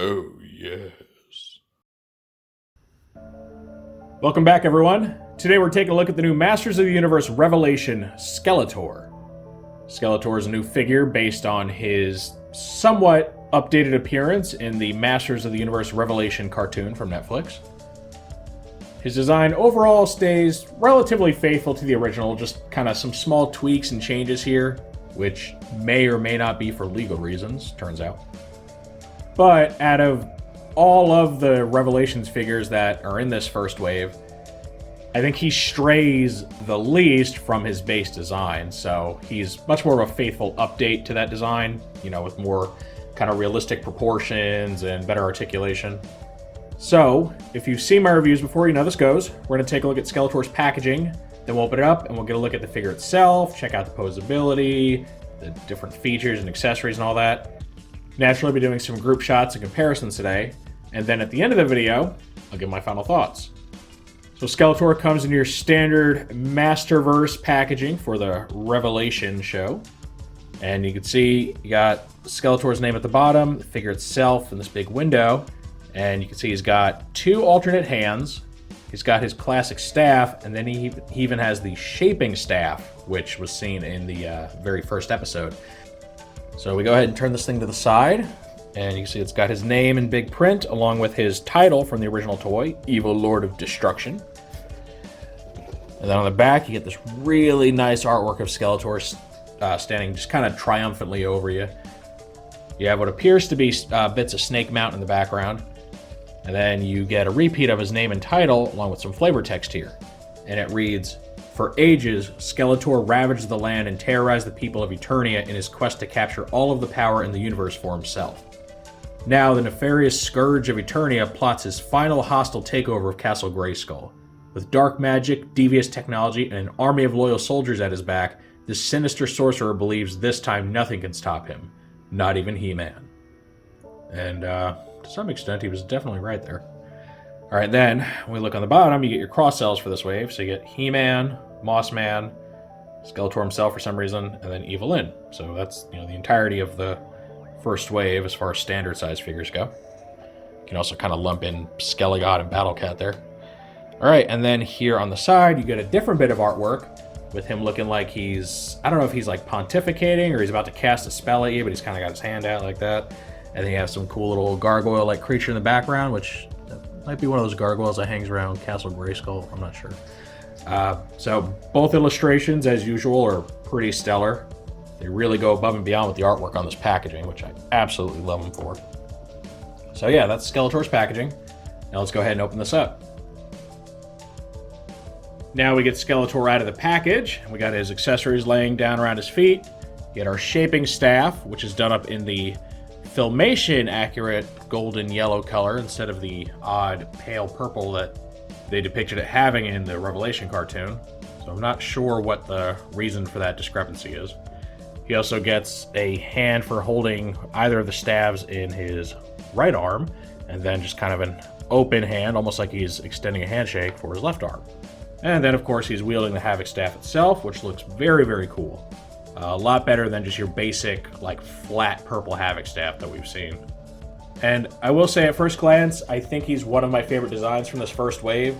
Oh, yes. Welcome back, everyone. Today we're taking a look at the new Masters of the Universe Revelation Skeletor. Skeletor is a new figure based on his somewhat updated appearance in the Masters of the Universe Revelation cartoon from Netflix. His design overall stays relatively faithful to the original, just kind of some small tweaks and changes here, which may or may not be for legal reasons, turns out. But out of all of the Revelations figures that are in this first wave, I think he strays the least from his base design, so he's much more of a faithful update to that design, with more kind of realistic proportions and better articulation. So, if you've seen my reviews before, you know this goes. We're going to take a look at Skeletor's packaging, then we'll open it up and we'll get a look at the figure itself, check out the posability, the different features and accessories and all that. Naturally, I'll be doing some group shots and comparisons today, and then at the end of the video, I'll give my final thoughts. So Skeletor comes in your standard Masterverse packaging for the Revelation show. And you can see you got Skeletor's name at the bottom, the figure itself in this big window. And you can see he's got two alternate hands. He's got his classic staff, and then he even has the shaping staff, which was seen in the very first episode. So we go ahead and turn this thing to the side, and you can see it's got his name in big print, along with his title from the original toy, Evil Lord of Destruction. And then on the back, you get this really nice artwork of Skeletor standing just kind of triumphantly over you. You have what appears to be bits of Snake Mountain in the background. And then you get a repeat of his name and title, along with some flavor text here. And it reads, "For ages, Skeletor ravaged the land and terrorized the people of Eternia in his quest to capture all of the power in the universe for himself. Now, the nefarious scourge of Eternia plots his final hostile takeover of Castle Grayskull. With dark magic, devious technology, and an army of loyal soldiers at his back, this sinister sorcerer believes this time nothing can stop him. Not even He-Man." And to some extent, he was definitely right there. Alright, then, when we look on the bottom, you get your cross-sells for this wave. So you get He-Man, Moss-Man, Skeletor himself for some reason, and then Evil-Lyn. So that's the entirety of the first wave as far as standard size figures go. You can also kind of lump in Skelegod and Battle-Cat there. Alright, and then here on the side, you get a different bit of artwork with him looking like he's, I don't know if he's like pontificating or he's about to cast a spell at you, but he's kind of got his hand out like that. And then you have some cool little gargoyle-like creature in the background, which might be one of those gargoyles that hangs around Castle Grayskull. I'm not sure. So both illustrations, as usual, are pretty stellar. They really go above and beyond with the artwork on this packaging, which I absolutely love them for. So yeah, that's Skeletor's packaging. Now let's go ahead and open this up. Now we get Skeletor out of the package. We got his accessories laying down around his feet. Get our shaping staff, which is done up in the Filmation accurate golden yellow color instead of the odd pale purple that they depicted it having in the Revelation cartoon. So I'm not sure what the reason for that discrepancy is. He also gets a hand for holding either of the staves in his right arm, and then just kind of an open hand, almost like he's extending a handshake for his left arm. And then, of course, he's wielding the Havoc staff itself, which looks very, very cool. A lot better than just your basic, flat purple Havoc staff that we've seen. And I will say, at first glance, I think he's one of my favorite designs from this first wave.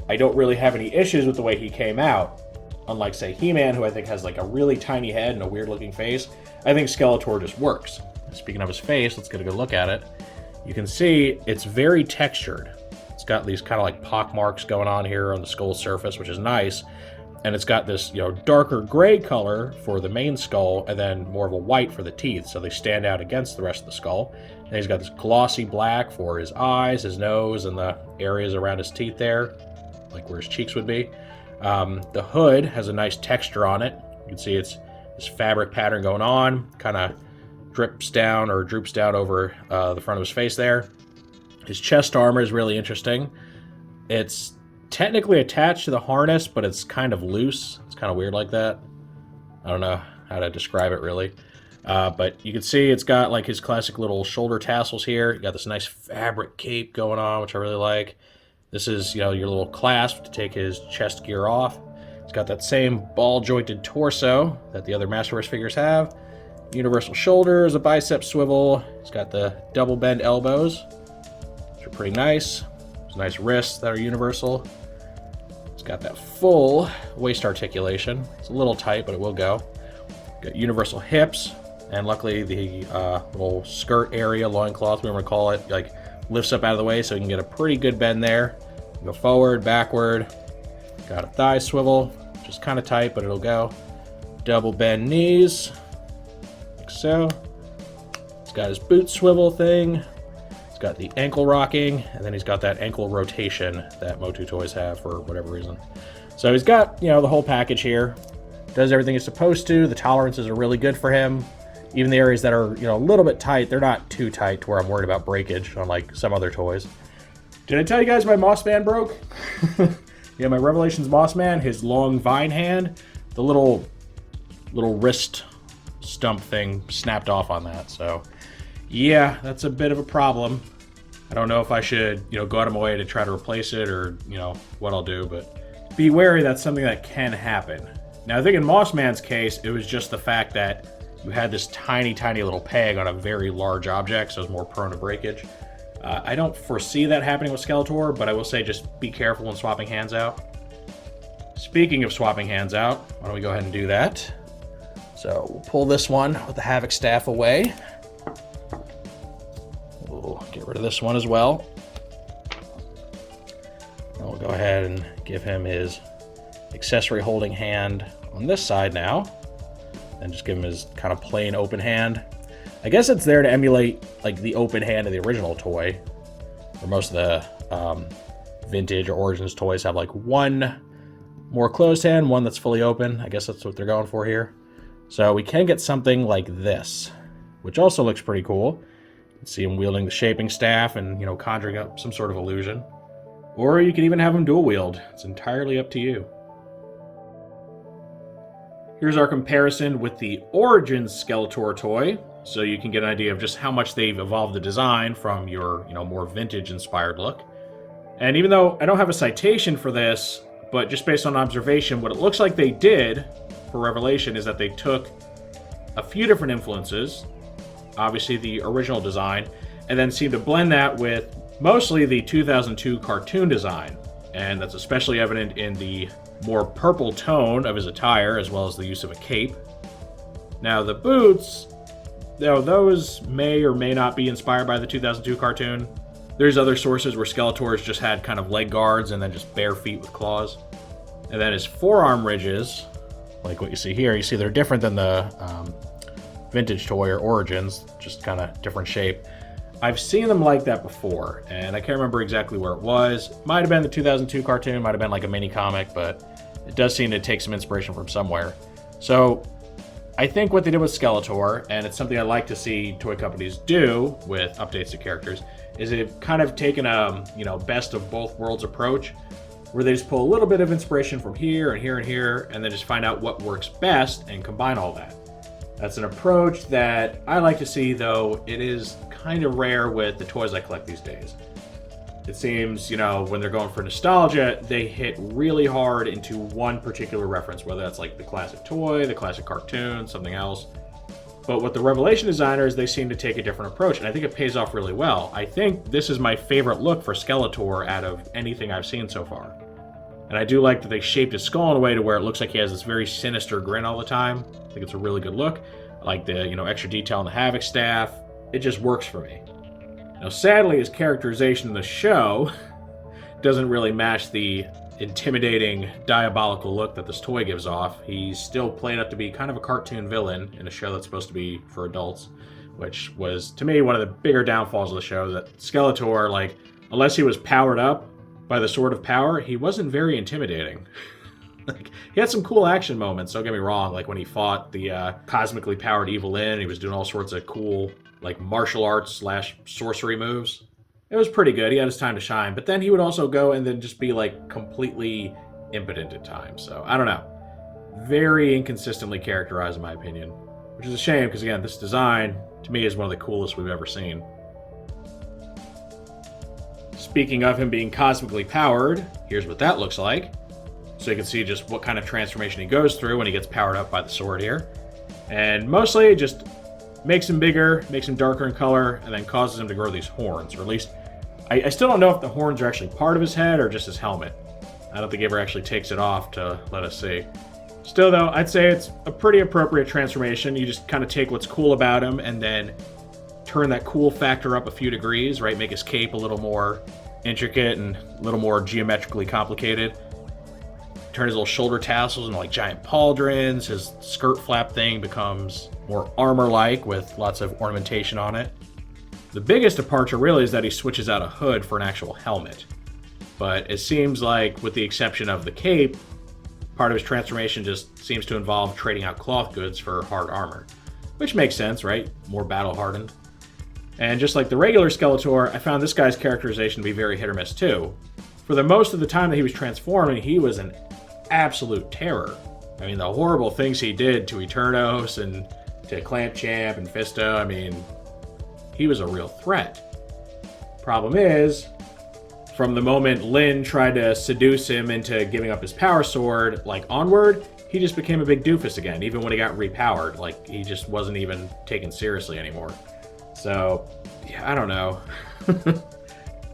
I don't really have any issues with the way he came out. Unlike, say, He-Man, who I think has, a really tiny head and a weird-looking face, I think Skeletor just works. Speaking of his face, let's get a good look at it. You can see it's very textured. It's got these kind of pock marks going on here on the skull surface, which is nice. And it's got this, darker gray color for the main skull, and then more of a white for the teeth, so they stand out against the rest of the skull. And he's got this glossy black for his eyes, his nose, and the areas around his teeth there, like where his cheeks would be. The hood has a nice texture on it. You can see it's this fabric pattern going on, kind of droops down over the front of his face there. His chest armor is really interesting. It's technically attached to the harness, but it's kind of loose. It's kind of weird like that. I don't know how to describe it really. But you can see it's got his classic little shoulder tassels here. You got this nice fabric cape going on, which I really like. This is, your little clasp to take his chest gear off. It's got that same ball-jointed torso that the other Masterverse figures have. Universal shoulders, a bicep swivel. He's got the double bend elbows, which are pretty nice. There's nice wrists that are universal. It's got that full waist articulation. It's a little tight, but it will go. Got universal hips, and luckily the little skirt area, loincloth, we want to call it, like lifts up out of the way so you can get a pretty good bend there. Go forward, backward. Got a thigh swivel, just kind of tight, but it'll go. Double bend knees, like so. He's got his boot swivel thing. He's got the ankle rocking, and then he's got that ankle rotation that MOTU toys have for whatever reason. So he's got, you know, the whole package here. Does everything it's supposed to. The tolerances are really good for him. Even the areas that are, you know, a little bit tight, they're not too tight to where I'm worried about breakage, unlike some other toys. Did I tell you guys my Moss Man broke? Yeah, my Revelations Moss Man, his long vine hand, the little wrist stump thing snapped off on that. So yeah, that's a bit of a problem. I don't know if I should, you know, go out of my way to try to replace it or, you know, what I'll do, but be wary that's something that can happen. Now, I think in Moss Man's case, it was just the fact that you had this tiny, tiny little peg on a very large object, so it's more prone to breakage. I don't foresee that happening with Skeletor, but I will say just be careful when swapping hands out. Speaking of swapping hands out, why don't we go ahead and do that? So we'll pull this one with the Havoc staff away. We'll get rid of this one as well. And we'll go ahead and give him his accessory holding hand on this side now. And just give him his kind of plain open hand. I guess it's there to emulate like the open hand of the original toy, where most of the vintage or Origins toys have like one more closed hand, one that's fully open. I guess that's what they're going for here. So we can get something like this, which also looks pretty cool. You can see him wielding the shaping staff and, you know, conjuring up some sort of illusion. Or you can even have him dual wield. It's entirely up to you. Here's our comparison with the Origins Skeletor toy, so you can get an idea of just how much they've evolved the design from your, you know, more vintage-inspired look. And even though I don't have a citation for this, but just based on observation, what it looks like they did for Revelation is that they took a few different influences, obviously the original design, and then seemed to blend that with mostly the 2002 cartoon design. And that's especially evident in the more purple tone of his attire, as well as the use of a cape. Now, the boots, though those may or may not be inspired by the 2002 cartoon. There's other sources where Skeletor's just had kind of leg guards and then just bare feet with claws. And then his forearm ridges, like what you see here, you see they're different than the vintage toy or Origins, just kind of different shape. I've seen them like that before, and I can't remember exactly where it was. Might have been the 2002 cartoon, might have been like a mini comic, but it does seem to take some inspiration from somewhere. So I think what they did with Skeletor, and it's something I like to see toy companies do with updates to characters, is they've kind of taken a, you know, best of both worlds approach, where they just pull a little bit of inspiration from here and here and here, and then just find out what works best and combine all that. That's an approach that I like to see, though it is kind of rare with the toys I collect these days. It seems, you know, when they're going for nostalgia, they hit really hard into one particular reference, whether that's like the classic toy, the classic cartoon, something else. But with the Revelation designers, they seem to take a different approach, and I think it pays off really well. I think this is my favorite look for Skeletor out of anything I've seen so far. And I do like that they shaped his skull in a way to where it looks like he has this very sinister grin all the time. I think it's a really good look. I like the, you know, extra detail on the Havoc staff. It just works for me. Now, sadly, his characterization in the show doesn't really match the intimidating, diabolical look that this toy gives off. He's still played up to be kind of a cartoon villain in a show that's supposed to be for adults, which was, to me, one of the bigger downfalls of the show, that Skeletor, like, unless he was powered up by the Sword of Power, he wasn't very intimidating. Like, he had some cool action moments, don't get me wrong, like when he fought the cosmically powered Evil Lyn, he was doing all sorts of cool, like, martial arts / sorcery moves. It was pretty good. He had his time to shine, but then he would also go and then just be, like, completely impotent at times. So, I don't know. Very inconsistently characterized, in my opinion, which is a shame, because, again, this design, to me, is one of the coolest we've ever seen. Speaking of him being cosmically powered, here's what that looks like. So you can see just what kind of transformation he goes through when he gets powered up by the sword here. And mostly just makes him bigger, makes him darker in color, and then causes him to grow these horns. Or at least, I still don't know if the horns are actually part of his head or just his helmet. I don't think he ever actually takes it off to let us see. Still though, I'd say it's a pretty appropriate transformation. You just kind of take what's cool about him and then turn that cool factor up a few degrees, right? Make his cape a little more intricate and a little more geometrically complicated. Turn his little shoulder tassels into like giant pauldrons. His skirt flap thing becomes more armor-like with lots of ornamentation on it. The biggest departure really is that he switches out a hood for an actual helmet. But it seems like, with the exception of the cape, part of his transformation just seems to involve trading out cloth goods for hard armor. Which makes sense, right? More battle-hardened. And just like the regular Skeletor, I found this guy's characterization to be very hit or miss too. For the most of the time that he was transforming, he was an absolute terror. I mean, the horrible things he did to Eternos and to Clamp Champ and Fisto, I mean, he was a real threat. Problem is, from the moment Lin tried to seduce him into giving up his power sword, like onward, he just became a big doofus again, even when he got repowered. Like, he just wasn't even taken seriously anymore. So, yeah, I don't know.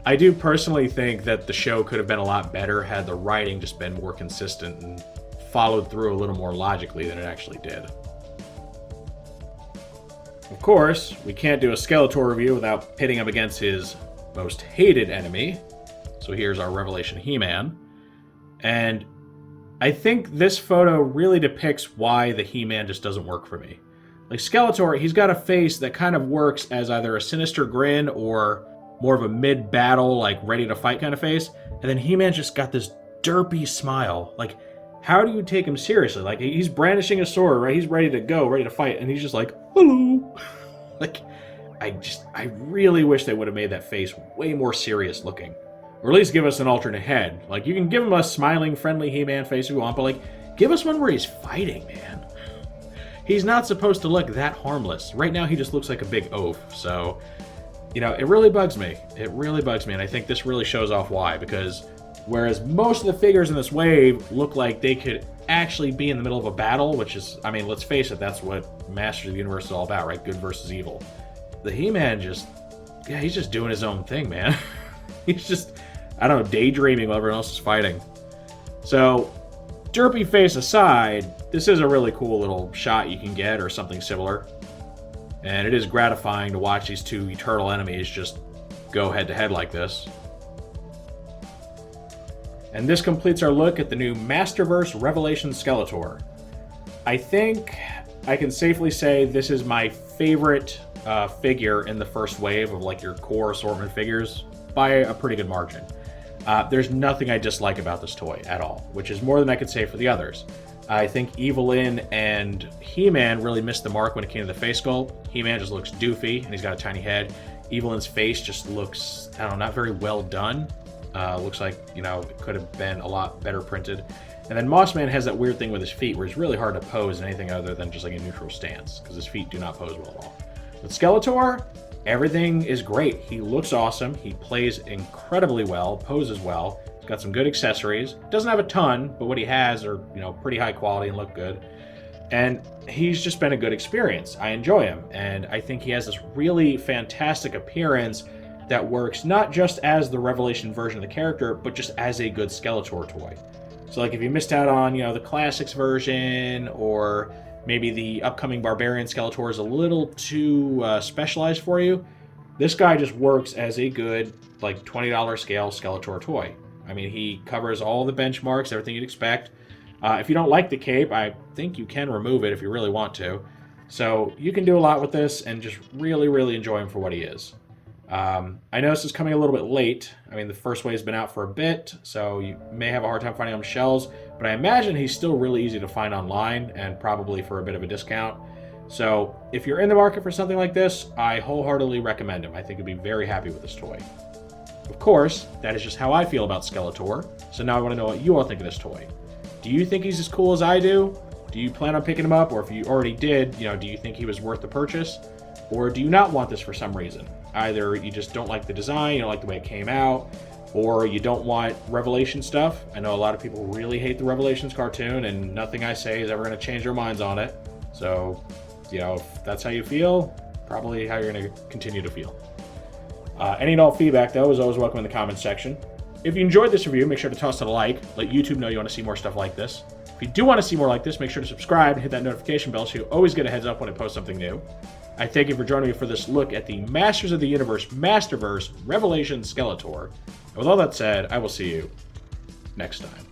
I do personally think that the show could have been a lot better had the writing just been more consistent and followed through a little more logically than it actually did. Of course, we can't do a Skeletor review without pitting him against his most hated enemy. So here's our Revelation He-Man. And I think this photo really depicts why the He-Man just doesn't work for me. Like Skeletor, he's got a face that kind of works as either a sinister grin or more of a mid-battle, like ready to fight kind of face. And then He-Man just got this derpy smile. Like, how do you take him seriously? Like, he's brandishing a sword, right? He's ready to go, ready to fight. And he's just like, hello. Like, I really wish they would have made that face way more serious looking. Or at least give us an alternate head. Like, you can give him a smiling, friendly He-Man face if you want, but like, give us one where he's fighting, man. He's not supposed to look that harmless. Right now, he just looks like a big oaf, so... You know, it really bugs me. It really bugs me, and I think this really shows off why, because whereas most of the figures in this wave look like they could actually be in the middle of a battle, which is, I mean, let's face it, that's what Masters of the Universe is all about, right? Good versus evil. The He-Man just, yeah, he's just doing his own thing, man. He's just, I don't know, daydreaming while everyone else is fighting. So, derpy face aside, this is a really cool little shot you can get, or something similar. And it is gratifying to watch these two eternal enemies just go head-to-head like this. And this completes our look at the new Masterverse Revelation Skeletor. I think I can safely say this is my favorite figure in the first wave of like your core assortment figures by a pretty good margin. There's nothing I dislike about this toy at all, which is more than I could say for the others. I think Evelyn and He-Man really missed the mark when it came to the face sculpt. He-Man just looks doofy, and he's got a tiny head. Evelyn's face just looks, I don't know, not very well done. Looks like, you know, it could have been a lot better printed. And then Mossman has that weird thing with his feet where he's really hard to pose in anything other than just like a neutral stance, because his feet do not pose well at all. With Skeletor, everything is great. He looks awesome. He plays incredibly well, poses well. He's got some good accessories. Doesn't have a ton, but what he has are, you know, pretty high quality and look good. And he's just been a good experience. I enjoy him, and I think he has this really fantastic appearance that works not just as the Revelation version of the character, but just as a good Skeletor toy. So like if you missed out on, you know, the Classics version, or maybe the upcoming Barbarian Skeletor is a little too specialized for you, this guy just works as a good, like, $20 scale Skeletor toy. I mean, he covers all the benchmarks, everything you'd expect. If you don't like the cape, I think you can remove it if you really want to. So you can do a lot with this and just really, really enjoy him for what he is. I know this is coming a little bit late. I mean, the first wave's been out for a bit, so you may have a hard time finding him on shelves, but I imagine he's still really easy to find online and probably for a bit of a discount. So if you're in the market for something like this, I wholeheartedly recommend him. I think you'll be very happy with this toy. Of course, that is just how I feel about Skeletor, so now I want to know what you all think of this toy. Do you think he's as cool as I do? Do you plan on picking him up? Or if you already did, you know, do you think he was worth the purchase? Or do you not want this for some reason? Either you just don't like the design, you don't like the way it came out, or you don't want Revelation stuff. I know a lot of people really hate the Revelations cartoon, and nothing I say is ever going to change their minds on it. So if that's how you feel, probably how you're going to continue to feel. Any and all feedback, though, is always welcome in the comments section. If you enjoyed this review, make sure to toss it a like. Let YouTube know you want to see more stuff like this. If you do want to see more like this, make sure to subscribe and hit that notification bell so you always get a heads up when I post something new. I thank you for joining me for this look at the Masters of the Universe Masterverse Revelation Skeletor. And with all that said, I will see you next time.